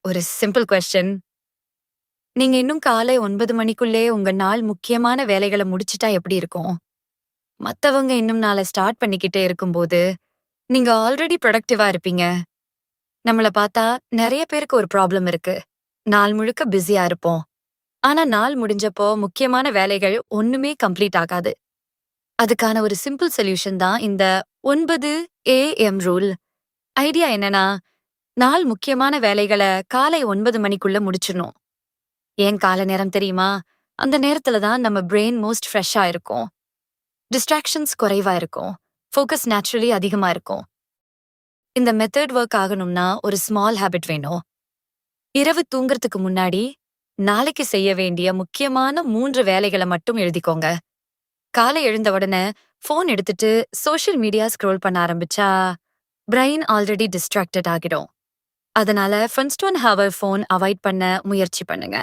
ஒரு simple question. நீங்க இன்னும் காலை 9 மணிக்குள்ளே உங்க நாள் முக்கியமான வேலைகள முடிச்சுட்டா எப்படி இருக்கும்? மத்தவங்க இன்னும் நாள ஸ்டார்ட் பண்ணிக்கிட்டே இருக்கும்போது, நீங்க ஆல்ரெடி ப்ரொடக்டிவா இருப்பீங்க. நம்மள பார்த்தா நெறைய பேருக்கு ஒரு ப்ராப்ளம் இருக்கு. நாள் முழுக்க பிஸியா இருப்போம். ஆனா நாள் முடிஞ்சப்போ முக்கியமான வேலைகள் ஒண்ணுமே கம்ப்ளீட் ஆகாது. அதுக்கான ஒரு சிம்பிள் சொல்யூஷன் தான் இந்த 9 ஏஎம் ரூல். ஐடியா என்னன்னா, நாள் முக்கியமான வேலைகள காலை 9 மணிக்குள்ள முடிச்சிடணும். ஏன் கால நேரம் தெரியுமா? அந்த நேரத்துல தான் நம்ம பிரெயின் மோஸ்ட் ஃப்ரெஷ்ஷா இருக்கும். டிஸ்ட்ராக்ஷன்ஸ் குறைவா இருக்கும். ஃபோக்கஸ் நேச்சுரலி அதிகமா இருக்கும். இந்த மெத்தட் ஒர்க் ஆகணும்னா ஒரு ஸ்மால் ஹேபிட் வேணும். இரவு தூங்குறதுக்கு முன்னாடி நாளைக்கு செய்ய வேண்டிய முக்கியமான 3 வேலைகள மட்டும் எழுதிக்கோங்க. காலை எழுந்த உடனே ஃபோன் எடுத்துட்டு சோஷியல் மீடியா ஸ்க்ரோல் பண்ண ஆரம்பிச்சா, பிரெயின் ஆல்ரெடி டிஸ்ட்ராக்டட் ஆகிடும். அதனால ஃபர்ஸ்ட் 1 ஹவர் ஃபோன் அவாய்ட் பண்ண முயற்சி பண்ணுங்க.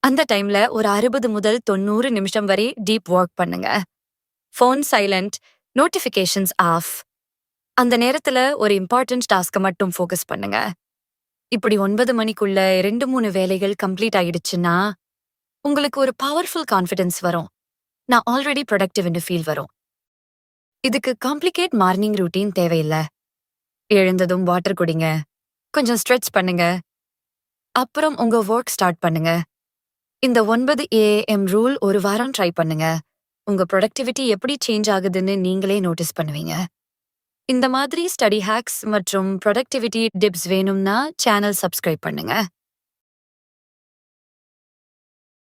அந்த டைம்ல ஒரு 60 முதல் 90 நிமிஷம் வரை டீப் ஒர்க் பண்ணுங்க. Phone silent, notifications off. அந்த நேரத்துல ஒரு இம்பார்ட்டன்ட் டாஸ்க மட்டும் ஃபோக்கஸ் பண்ணுங்க. இப்படி 9 மணிக்குள்ள 2, 3 வேலைகள் கம்ப்ளீட் ஆயிடுச்சுன்னா, உங்களுக்கு ஒரு பவர்ஃபுல் கான்ஃபிடன்ஸ் வரும். நான் ஆல்ரெடி ப்ரொடக்டிவ்னு ஃபீல் வரும். இதுக்கு காம்ப்ளிகேட் மார்னிங் ரூட்டீன் தேவையில்ல. எழுந்ததும் வாட்டர் குடிங்க. கொஞ்சம் ஸ்ட்ரெச் பண்ணுங்க. அப்புறம் உங்க வொர்க் ஸ்டார்ட் பண்ணுங்க. இந்த 9 ஏஎம் ரூல் ஒரு வாரம் ட்ரை பண்ணுங்க. உங்க ப்ரொடக்டிவிட்டி எப்படி சேஞ்ச் ஆகுதுன்னு நீங்களே நோட்டீஸ் பண்ணுவீங்க. இந்த மாதிரி ஸ்டடி ஹேக்ஸ் மற்றும் ப்ரொடக்டிவிட்டி டிப்ஸ் வேணும்னா சேனல் சப்ஸ்கிரைப் பண்ணுங்க.